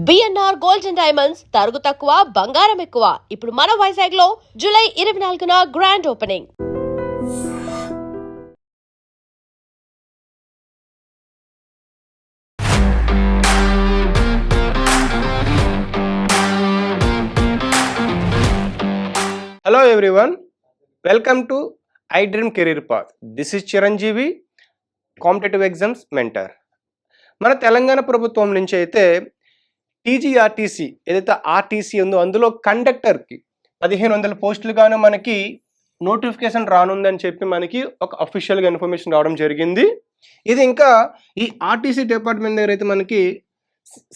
BNR gold and diamonds తరుగు తక్కువ బంగారం ఎక్కువ. ఇప్పుడు మన వైజాగ్ లో జూలై 24న grand opening. Hello everyone, welcome to iDream Career Path. This is Chiranjeevi, competitive exams mentor. మన తెలంగాణ ప్రభుత్వం నుంచి అయితే టీజీఆర్టీసీ ఏదైతే ఆర్టీసీ ఉందో అందులో కండక్టర్కి 1500 పోస్టులుగాను మనకి నోటిఫికేషన్ రానుందని చెప్పి మనకి ఒక అఫీషియల్గా ఇన్ఫర్మేషన్ రావడం జరిగింది. ఇది ఇంకా ఈ ఆర్టీసీ డిపార్ట్మెంట్ దగ్గర అయితే మనకి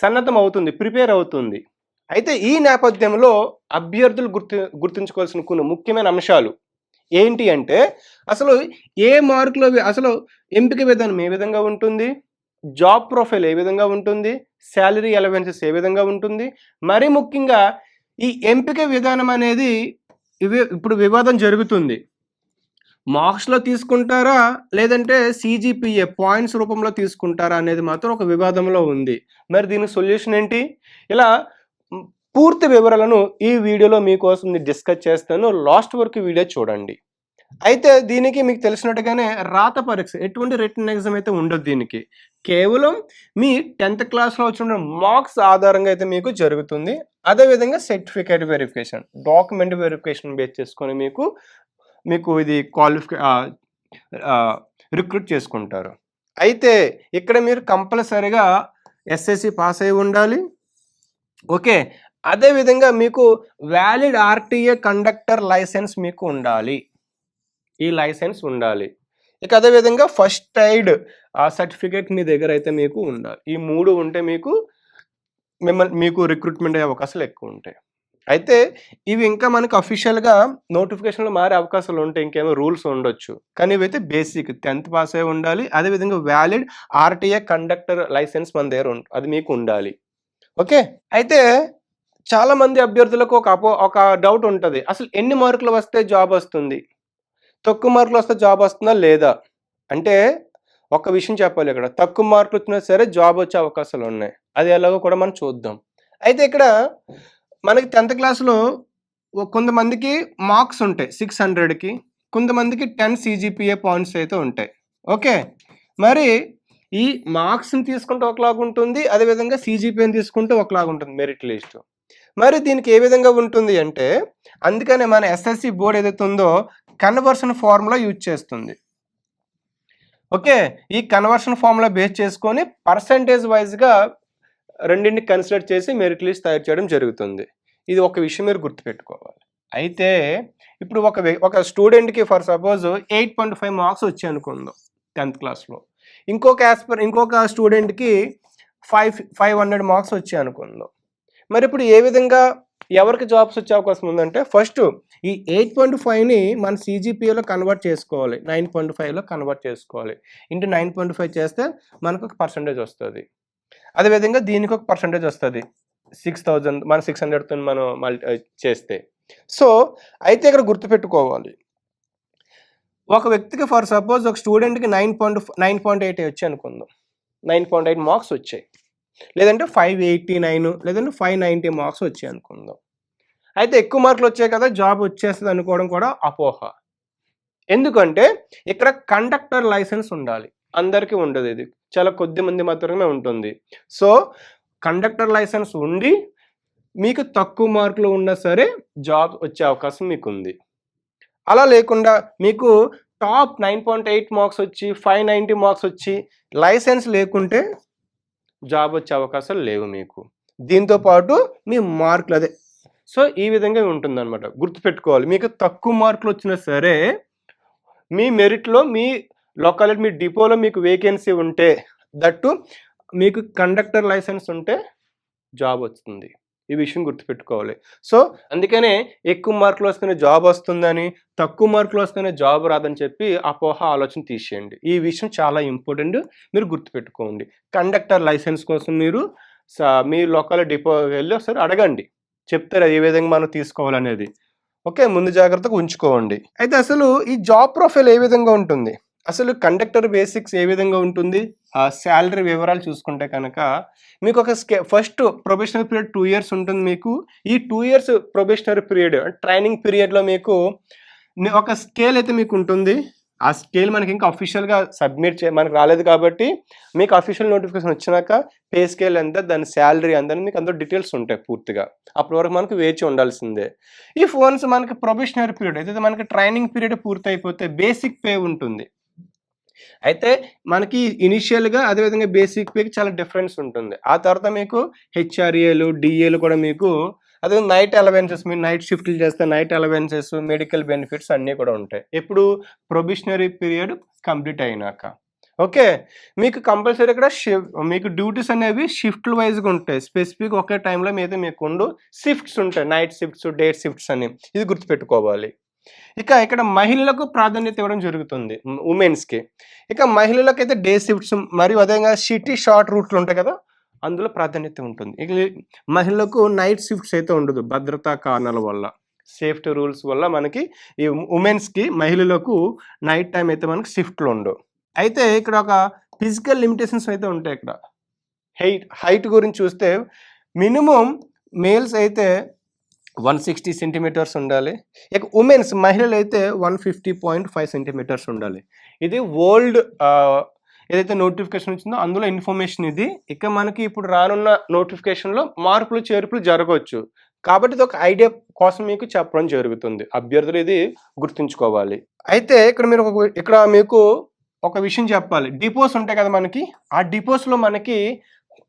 సన్నద్ధం అవుతుంది, ప్రిపేర్ అవుతుంది. అయితే ఈ నేపథ్యంలో అభ్యర్థులు గుర్తుంచుకోవాల్సిన కొన్ని ముఖ్యమైన అంశాలు ఏంటి అంటే, అసలు ఏ మార్కులో అసలు ఎంపిక విధానం ఏ విధంగా ఉంటుంది, జాబ్ ప్రొఫైల్ ఏ విధంగా ఉంటుంది, శాలరీ అలవెన్సెస్ ఏ విధంగా ఉంటుంది, మరి ముఖ్యంగా ఈ ఎంపిక విధానం అనేది ఇప్పుడు వివాదం జరుగుతుంది. మార్క్స్లో తీసుకుంటారా లేదంటే సిజిపిఏ పాయింట్స్ రూపంలో తీసుకుంటారా అనేది మాత్రం ఒక వివాదంలో ఉంది. మరి దీనికి సొల్యూషన్ ఏంటి? ఇలా పూర్తి వివరాలను ఈ వీడియోలో మీకోసం డిస్కస్ చేస్తాను. లాస్ట్ వరకు వీడియో చూడండి. అయితే దీనికి మీకు తెలిసినట్టుగానే రాత పరీక్ష, ఎటువంటి రిటన్ ఎగ్జామ్ అయితే ఉండదు. దీనికి కేవలం మీ 10th క్లాస్లో వచ్చిన మార్క్స్ ఆధారంగా అయితే మీకు జరుగుతుంది. అదేవిధంగా certificate verification, document verification base చేసుకొని మీకు ఇది రిక్రూట్ చేసుకుంటారు. అయితే ఇక్కడ మీరు కంపల్సరీగా ఎస్ఎస్సి పాస్ అయి ఉండాలి. ఓకే, అదేవిధంగా మీకు వ్యాలిడ్ ఆర్టీఏ కండక్టర్ లైసెన్స్ మీకు ఉండాలి. ఈ లైసెన్స్ ఉండాలి. ఇక అదేవిధంగా ఫస్ట్ ఎయిడ్ సర్టిఫికేట్ మీ దగ్గర అయితే మీకు ఉండాలి. ఈ 3 ఉంటే మీకు రిక్రూట్మెంట్ అయ్యే అవకాశాలు ఎక్కువ ఉంటాయి. అయితే ఇవి ఇంకా మనకు అఫీషియల్గా నోటిఫికేషన్లో మారే అవకాశాలు ఉంటాయి, ఇంకేమో రూల్స్ ఉండొచ్చు. కానీ ఇవైతే బేసిక్ 10th పాస్ అయి ఉండాలి. అదేవిధంగా వ్యాలిడ్ ఆర్టీఏ కండక్టర్ లైసెన్స్ మన దగ్గర అది మీకు ఉండాలి. ఓకే, అయితే చాలా మంది అభ్యర్థులకు ఒక డౌట్ ఉంటుంది, అసలు ఎన్ని మార్కులు వస్తే జాబ్ వస్తుంది, తక్కువ మార్కులు వస్తే జాబ్ వస్తుందా లేదా అంటే ఒక విషయం చెప్పాలి. ఇక్కడ తక్కువ మార్కులు వచ్చినా సరే జాబ్ వచ్చే అవకాశాలు ఉన్నాయి. అది ఎలాగో కూడా మనం చూద్దాం. అయితే ఇక్కడ మనకి 10th క్లాస్లో కొంతమందికి మార్క్స్ ఉంటాయి 600కి, కొంతమందికి 10 సిజిపిఏ పాయింట్స్ అయితే ఉంటాయి. ఓకే, మరి ఈ మార్క్స్ని తీసుకుంటే ఒకలాగా ఉంటుంది, అదేవిధంగా సిజిపిఏని తీసుకుంటే ఒకలాగా ఉంటుంది మెరిట్ లిస్ట్. మరి దీనికి ఏ విధంగా ఉంటుంది అంటే, అందుకనే మన ఎస్ఎస్సి బోర్డు ఏదైతే ఉందో కన్వర్షన్ ఫార్ములా యూజ్ చేస్తుంది. ఓకే, ఈ కన్వర్షన్ ఫార్ములా బేస్ చేసుకొని పర్సంటేజ్ వైజ్గా రెండింటిని కన్సిడర్ చేసి మెరిట్ లిస్ట్ తయారు చేయడం జరుగుతుంది. ఇది ఒక విషయం మీరు గుర్తుపెట్టుకోవాలి. అయితే ఇప్పుడు ఒక స్టూడెంట్కి ఫర్ సపోజ్ 8.5 మార్క్స్ వచ్చాయి అనుకుందాం 10th క్లాస్లో, ఇంకొక స్టూడెంట్కి 500 మార్క్స్ వచ్చాయి అనుకుందాం. మరి ఇప్పుడు ఏ విధంగా ఎవరికి జాబ్స్ వచ్చే అవకాశం ఉందంటే, ఫస్ట్ ఈ 8.5ని మన సిజిపిఏలో కన్వర్ట్ చేసుకోవాలి, 9.5లో కన్వర్ట్ చేసుకోవాలి. ఇంటూ 9.5 చేస్తే మనకు ఒక పర్సంటేజ్ వస్తుంది. అదేవిధంగా దీనికి ఒక పర్సంటేజ్ వస్తుంది 6000, మన 600తో మనం చేస్తే. సో అయితే ఇక్కడ గుర్తుపెట్టుకోవాలి, ఒక వ్యక్తికి ఫర్ సపోజ్ ఒక స్టూడెంట్కి 9.8 వచ్చాయి అనుకుందాం, 9.8 మార్క్స్ వచ్చాయి, లేదంటే 589 లేదంటే 590 మార్క్స్ వచ్చాయి అనుకుందాం. అయితే ఎక్కువ మార్కులు వచ్చాయి కదా జాబ్ వచ్చేస్తుంది అనుకోవడం కూడా అపోహ. ఎందుకంటే ఇక్కడ కండక్టర్ లైసెన్స్ ఉండాలి, అందరికీ ఉండదు, ఇది చాలా కొద్ది మంది మాత్రమే ఉంటుంది. సో కండక్టర్ లైసెన్స్ ఉండి మీకు తక్కువ మార్కులు ఉన్నా సరే జాబ్ వచ్చే అవకాశం మీకు ఉంది. అలా లేకుండా మీకు టాప్ 9.8 మార్క్స్ వచ్చి 590 మార్క్స్ వచ్చి లైసెన్స్ లేకుంటే జాబ్ వచ్చే అవకాశాలు లేవు మీకు. దీంతో పాటు మీ మార్కులు అదే. సో ఈ విధంగా ఉంటుందన్నమాట, గుర్తుపెట్టుకోవాలి. మీకు తక్కువ మార్కులు వచ్చినా సరే మీ మెరిట్లో, మీ లొకాలిటీ, మీ డిపోలో మీకు వేకెన్సీ ఉంటే, దట్టు మీకు కండక్టర్ లైసెన్స్ ఉంటే జాబ్ వస్తుంది. ఈ విషయం గుర్తుపెట్టుకోవాలి. సో అందుకనే ఎక్కువ మార్కులు వస్తేనే జాబ్ వస్తుందని, తక్కువ మార్కులు వస్తేనే జాబ్ రాదని చెప్పి అపోహ ఆలోచన తీసేయండి. ఈ విషయం చాలా ఇంపార్టెంట్, మీరు గుర్తుపెట్టుకోండి. కండక్టర్ లైసెన్స్ కోసం మీరు మీ లోకల్ డిపో వెళ్ళి ఒకసారి అడగండి, చెప్తారు ఏ విధంగా మనం తీసుకోవాలనేది. ఓకే, ముందు జాగ్రత్తగా ఉంచుకోండి. అయితే అసలు ఈ జాబ్ ప్రొఫైల్ ఏ విధంగా ఉంటుంది అసలు కండక్టర్ బేసిక్స్ ఏ విధంగా ఉంటుంది, ఆ శాలరీ వివరాలు చూసుకుంటే కనుక మీకు ఒక ఫస్ట్ ప్రొబేషనరీ పీరియడ్ 2 ఇయర్స్ ఉంటుంది. మీకు ఈ 2 ఇయర్స్ ప్రొబేషనరీ పీరియడ్ ట్రైనింగ్ పీరియడ్లో మీకు ఒక స్కేల్ అయితే మీకు ఉంటుంది. ఆ స్కేల్ మనకి ఇంకా అఫీషియల్గా మనకు రాలేదు కాబట్టి మీకు అఫీషియల్ నోటిఫికేషన్ వచ్చినాక పే స్కేల్ ఎంత, దాని శాలరీ ఎంత అని మీకు అందులో డీటెయిల్స్ ఉంటాయి పూర్తిగా. అప్పటి వరకు మనకు వేచి ఉండాల్సిందే. ఈ ఫోన్స్ మనకి ప్రొబేషనరీ పీరియడ్ అయితే మనకి ట్రైనింగ్ పీరియడ్ పూర్తయిపోతే బేసిక్ పే ఉంటుంది. అయితే మనకి ఇనిషియల్గా అదేవిధంగా బేసిక్ పేకి చాలా డిఫరెన్స్ ఉంటుంది. ఆ తర్వాత మీకు హెచ్ఆర్ఏలు డిఏలు కూడా మీకు అదే నైట్ అలవెన్సెస్, మీరు నైట్ షిఫ్ట్లు చేస్తే నైట్ అలవెన్సెస్, మెడికల్ బెనిఫిట్స్ అన్నీ కూడా ఉంటాయి. ఇప్పుడు ప్రొబేషనరీ పీరియడ్ కంప్లీట్ అయినాక ఓకే. మీకు కంపల్సరీ ఇక్కడ మీకు డ్యూటీస్ అనేవి షిఫ్ట్లు వైజ్గా ఉంటాయి. స్పెసిఫిక్ ఒకే టైంలో మీద మీకు ఉండు షిఫ్ట్స్ ఉంటాయి, నైట్ షిఫ్ట్స్, డే షిఫ్ట్స్ అని. ఇది గుర్తుపెట్టుకోవాలి. ఇక ఇక్కడ మహిళలకు ప్రాధాన్యత ఇవ్వడం జరుగుతుంది, ఉమెన్స్కి. ఇక మహిళలకైతే డే షిఫ్ట్స్ మరియు అదేవిధంగా సిటీ షార్ట్ రూట్లు ఉంటాయి కదా, అందులో ప్రాధాన్యత ఉంటుంది. ఇక మహిళలకు నైట్ షిఫ్ట్స్ అయితే ఉండదు, భద్రతా కారణాల వల్ల, సేఫ్టీ రూల్స్ వల్ల మనకి ఈ ఉమెన్స్కి మహిళలకు నైట్ టైం అయితే మనకి షిఫ్ట్లు ఉండవు. అయితే ఇక్కడ ఒక ఫిజికల్ లిమిటేషన్స్ అయితే ఉంటాయి. ఇక్కడ హైట్ గురించి చూస్తే మినిమం మేల్స్ అయితే 160 సెంటీమీటర్స్ ఉండాలి. ఇక ఉమెన్స్ మహిళలు అయితే 150.5 సెంటీమీటర్స్ ఉండాలి. ఇది ఓల్డ్ ఏదైతే నోటిఫికేషన్ వచ్చిందో అందులో ఇన్ఫర్మేషన్ ఇది. ఇక మనకి ఇప్పుడు రానున్న నోటిఫికేషన్లో మార్పులు చేర్పులు జరగవచ్చు కాబట్టి ఇది ఒక ఐడియా కోసం మీకు చెప్పడం జరుగుతుంది. అభ్యర్థులు ఇది గుర్తుంచుకోవాలి. అయితే ఇక్కడ మీకు ఒక విషయం చెప్పాలి. డిపోస్ ఉంటాయి కదా మనకి, ఆ డిపోస్లో మనకి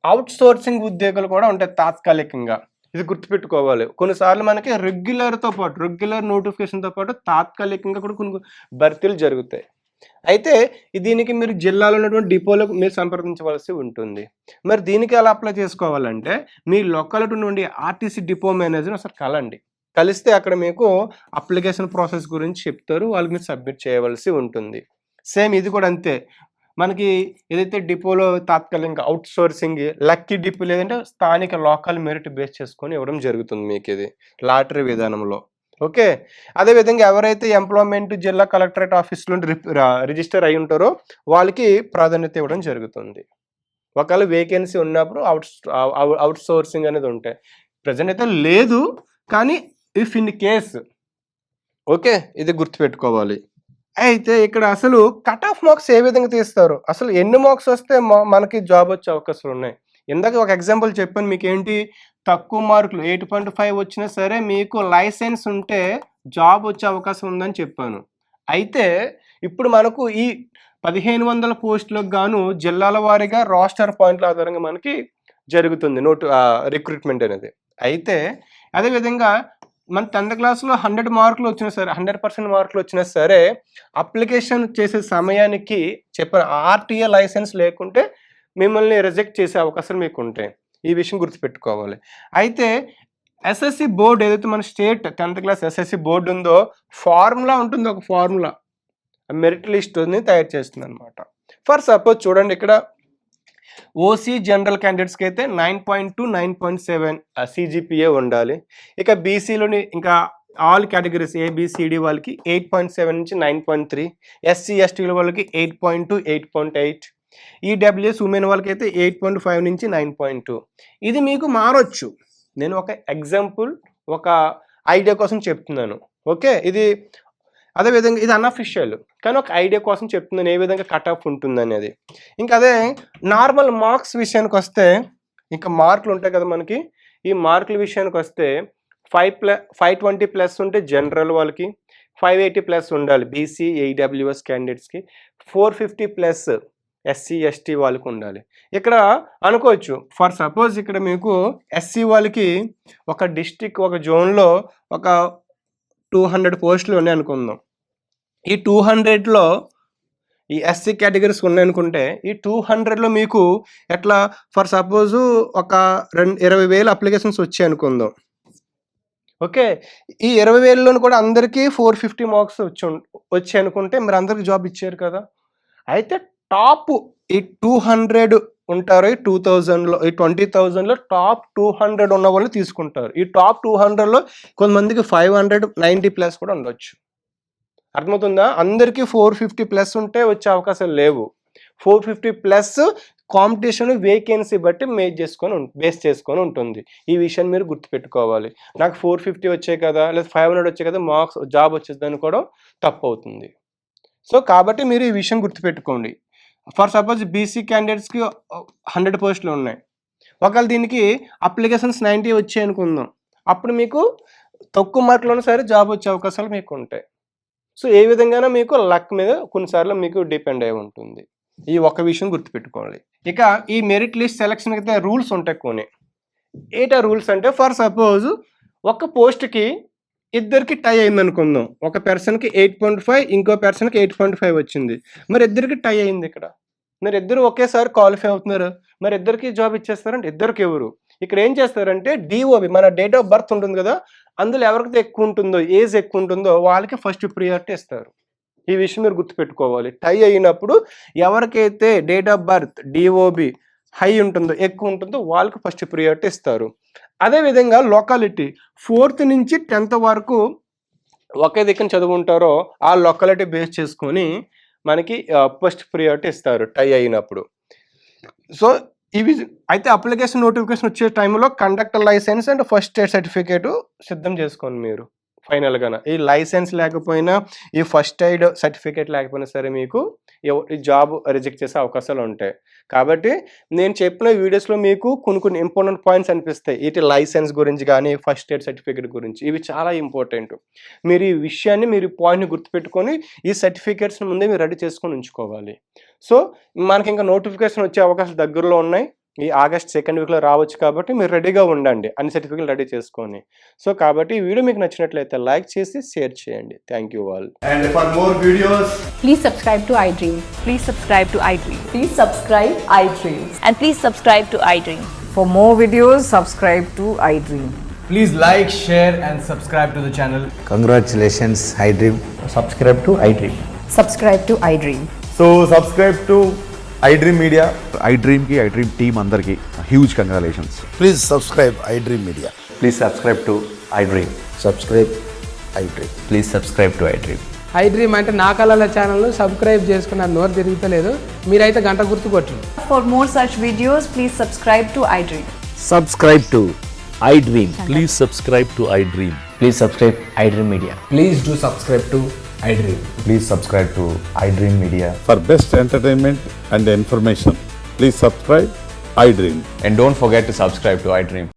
అవుట్ సోర్సింగ్ ఉద్యోగాలు కూడా ఉంటాయి తాత్కాలికంగా. ఇది గుర్తుపెట్టుకోవాలి. కొన్నిసార్లు మనకి రెగ్యులర్ నోటిఫికేషన్తో పాటు తాత్కాలికంగా కూడా కొన్ని భర్తీలు జరుగుతాయి. అయితే దీనికి మీరు జిల్లాలో ఉన్నటువంటి డిపోలకు మీరు సంప్రదించవలసి ఉంటుంది. మరి దీనికి ఎలా అప్లై చేసుకోవాలంటే మీ లొకాలిటీ నుండి ఆర్టీసీ డిపో మేనేజర్ ఒకసారి కలండి. కలిస్తే అక్కడ మీకు అప్లికేషన్ ప్రాసెస్ గురించి చెప్తారు, వాళ్ళకి మీరు సబ్మిట్ చేయవలసి ఉంటుంది. సేమ్ ఇది కూడా అంతే. మనకి ఏదైతే డిపోలో తాత్కాలికంగా అవుట్ సోర్సింగ్, లక్కీ డిపో లేదంటే స్థానిక లోకల్ మెరిట్ బేస్ చేసుకొని ఇవ్వడం జరుగుతుంది మీకు ఇది లాటరీ విధానంలో. ఓకే. అదేవిధంగా ఎవరైతే ఎంప్లాయ్మెంట్ జిల్లా కలెక్టరేట్ ఆఫీస్లో రిజిస్టర్ అయి ఉంటారో వాళ్ళకి ప్రాధాన్యత ఇవ్వడం జరుగుతుంది. ఒకవేళ వేకెన్సీ ఉన్నప్పుడు అవుట్ సోర్సింగ్ అనేది ఉంటాయి. ప్రజెంట్ అయితే లేదు, కానీ ఇఫ్ ఇన్ కేస్ ఓకే, ఇది గుర్తుపెట్టుకోవాలి. అయితే ఇక్కడ అసలు కట్ ఆఫ్ మార్క్స్ ఏ విధంగా తీస్తారు, అసలు ఎన్ని మార్క్స్ వస్తే మనకి జాబ్ వచ్చే అవకాశాలు ఉన్నాయి. ఇందాక ఒక ఎగ్జాంపుల్ చెప్పాను మీకు, ఏంటి తక్కువ మార్కులు 8.5 వచ్చినా సరే మీకు లైసెన్స్ ఉంటే జాబ్ వచ్చే అవకాశం ఉందని చెప్పాను. అయితే ఇప్పుడు మనకు ఈ 1500 పోస్టులకు గాను జిల్లాల వారీగా రోస్టర్ పాయింట్ల ఆధారంగా మనకి జరుగుతుంది రిక్రూట్మెంట్ అనేది. అయితే అదేవిధంగా మన 10th క్లాస్లో 100 మార్కులు వచ్చినా సరే, 100% మార్కులు వచ్చినా సరే అప్లికేషన్ చేసే సమయానికి చెప్పిన ఆర్టీఏ లైసెన్స్ లేకుంటే మిమ్మల్ని రిజెక్ట్ చేసే అవకాశాలు మీకు ఉంటాయి. ఈ విషయం గుర్తుపెట్టుకోవాలి. అయితే ఎస్ఎస్సి బోర్డు ఏదైతే మన state 10th class SSC board ఉందో ఫార్ములా ఉంటుంది, ఒక ఫార్ములా మెరిట్ లిస్ట్ని తయారు చేస్తుంది అనమాట. ఫర్ సపోజ్ చూడండి, ఇక్కడ ఓసీ జనరల్ క్యాండిడేట్స్కి అయితే 9.2, 9.7 సిజిపిఏ ఉండాలి. ఇక బీసీలోని ఇంకా ఆల్ కేటగిరీస్ ఏబిసిడి వాళ్ళకి 8.7 నుంచి 9.3, ఎస్సీ ఎస్టీల వాళ్ళకి 8.2, 8.8, ఈడబ్ల్యూఎస్ ఉమెన్ వాళ్ళకి అయితే 8.5 నుంచి 9.2. ఇది మీకు మారొచ్చు. నేను ఒక ఎగ్జాంపుల్, ఒక ఐడియా కోసం చెప్తున్నాను. ఓకే, ఇది అదేవిధంగా ఇది అన్అఫిషియల్, కానీ ఒక ఐడియా కోసం చెప్తున్నాను ఏ విధంగా కట్ ఆఫ్ ఉంటుంది అనేది. ఇంకా అదే నార్మల్ మార్క్స్ విషయానికి వస్తే, ఇంకా మార్కులు ఉంటాయి కదా మనకి, ఈ మార్కుల విషయానికి వస్తే 520 ప్లస్ ఉంటే జనరల్ వాళ్ళకి, 580 ప్లస్ ఉండాలి బీసీ ఏడబ్ల్యూఎస్ క్యాండిడేట్స్కి, 450 ప్లస్ ఎస్సీ ఎస్టీ వాళ్ళకి ఉండాలి. ఇక్కడ అనుకోవచ్చు, ఫర్ సపోజ్ ఇక్కడ మీకు ఎస్సీ వాళ్ళకి ఒక డిస్టిక్, ఒక జోన్లో ఒక 200 పోస్టులు ఉన్నాయి అనుకుందాం. ఈ 200లో ఈ ఎస్సీ కేటగిరీస్ ఉన్నాయనుకుంటే ఈ 200లో మీకు ఎట్లా, ఫర్ సపోజ్ ఒక 20,000 అప్లికేషన్స్ వచ్చాయి అనుకుందాం. ఓకే, ఈ 20,000లో కూడా అందరికీ 450 మార్క్స్ వచ్చాయి అనుకుంటే మరి అందరికి జాబ్ ఇచ్చారు కదా. అయితే టాప్ ఈ 200 ఉంటారు, ఈ 2000లో, ఈ 20,000లో టాప్ 200 ఉన్న వాళ్ళు తీసుకుంటారు. ఈ టాప్ 200లో కొంతమందికి 590 ప్లస్ కూడా ఉండొచ్చు. అర్థమవుతుందా? అందరికీ 450 ప్లస్ ఉంటే వచ్చే అవకాశాలు లేవు. 450 ప్లస్ కాంపిటీషన్ వేకెన్సీ బట్టి బేస్ చేసుకొని ఉంటుంది. ఈ విషయాన్ని మీరు గుర్తుపెట్టుకోవాలి. నాకు 450 వచ్చాయి కదా, లేదా 500 వచ్చాయి కదా, మార్క్స్ జాబ్ వచ్చేది అనుకోవడం తప్పు అవుతుంది. సో కాబట్టి మీరు ఈ విషయం గుర్తుపెట్టుకోండి. ఫర్ సపోజ్ బీసీ క్యాండిడేట్స్కి 100 పోస్టులు ఉన్నాయి. ఒకవేళ దీనికి అప్లికేషన్స్ 90 వచ్చాయి అనుకుందాం, అప్పుడు మీకు తక్కువ మార్కులోనే సరే జాబ్ వచ్చే అవకాశాలు మీకు ఉంటాయి. సో ఏ విధంగానూ మీకు లక్ మీద కొన్నిసార్లు మీకు డిపెండ్ అయి ఉంటుంది. ఈ ఒక్క విషయం గుర్తుపెట్టుకోవాలి. ఇక ఈ మెరిట్ లిస్ట్ సెలక్షన్ అయితే రూల్స్ ఉంటాయి కొన్ని. ఏంటా రూల్స్ అంటే, ఫర్ సపోజ్ ఒక పోస్ట్కి ఇద్దరికి టై అయింది అనుకుందాం. ఒక పర్సన్కి 8.5, ఇంకో పర్సన్కి 8.5 వచ్చింది. మరి ఇద్దరికి టై అయింది. ఇక్కడ మరి ఇద్దరు ఒకేసారి క్వాలిఫై అవుతున్నారు. మరి ఇద్దరికి జాబ్ ఇచ్చేస్తారంటే ఇద్దరికి ఎవరు? ఇక్కడ ఏం చేస్తారంటే డిఓబి, మన డేట్ ఆఫ్ బర్త్ ఉంటుంది కదా, అందులో ఎవరికైతే ఎక్కువ ఉంటుందో, ఏజ్ ఎక్కువ ఉంటుందో వాళ్ళకి ఫస్ట్ ప్రియారిటీ ఇస్తారు. ఈ విషయం మీరు గుర్తుపెట్టుకోవాలి. టై అయినప్పుడు ఎవరికైతే date of birth DOB high ఉంటుందో, ఎక్కువ ఉంటుందో వాళ్ళకి ఫస్ట్ ప్రియారిటీ ఇస్తారు. అదేవిధంగా లొకాలిటీ 4th నుంచి 10th వరకు ఒకే దిక్కున చదువుకుంటారో ఆ లొకాలిటీ బేస్ చేసుకొని మనకి ఫస్ట్ ప్రియారిటీ ఇస్తారు టై అయినప్పుడు. సో ఇవి అయితే అప్లికేషన్ నోటిఫికేషన్ వచ్చే టైంలో conductor licence and first aid certificate సిద్ధం చేసుకోండి మీరు. ఫైనల్గా ఈ లైసెన్స్ లేకపోయినా, ఈ ఫస్ట్ ఎయిడ్ సర్టిఫికేట్ లేకపోయినా సరే మీకు ఈ జాబ్ రిజెక్ట్ చేసే అవకాశాలు ఉంటాయి. కాబట్టి నేను చెప్పిన వీడియోస్లో మీకు కొన్ని ఇంపార్టెంట్ పాయింట్స్ అనిపిస్తాయి. ఇటు లైసెన్స్ గురించి కానీ, ఫస్ట్ ఎయిడ్ సర్టిఫికేట్ గురించి, ఇవి చాలా ఇంపార్టెంట్. మీరు ఈ విషయాన్ని, మీరు ఈ పాయింట్ని గుర్తుపెట్టుకొని ఈ సర్టిఫికేట్స్ని ముందే మీరు రెడీ చేసుకొని ఉంచుకోవాలి. సో మనకి ఇంకా నోటిఫికేషన్ వచ్చే అవకాశాలు దగ్గరలో ఉన్నాయి. ఈ ఆగస్ట్ 2nd వీక్లో రావచ్చు. కాబట్టి మీరు రెడీగా ఉండండి, అన్ని సర్టిఫికేట్లు రెడీ చేసుకొని. సో కాబట్టి ఈ వీడియో మీకు నచ్చినట్లయితే లైక్ చేసి షేర్ చేయండి. Thank you all. And for more videos, Please subscribe to iDream. Please subscribe to iDream. Please subscribe iDream. And please subscribe to iDream. For more videos, subscribe to iDream. please like, share and subscribe to the channel. Congratulations, iDream. subscribe to iDream. Subscribe to iDream. So subscribe to iDream Media. iDream की iDream team अंदर की huge congratulations. Please subscribe iDream Media. Please subscribe to iDream. Subscribe iDream. Please subscribe to iDream. iDream అంటే నా కళల ఛానల్ను subscribe చేసుకున్న నోరు తిరుగుతలేదు. మీరైతే గంట గుర్తు కొట్టండి. For more such videos, please subscribe to iDream. Subscribe to iDream. Please subscribe to iDream. Please subscribe iDream Media. Please do subscribe to iDream. Please subscribe to iDream Media. For best entertainment and information, please subscribe iDream. And don't forget to subscribe to iDream.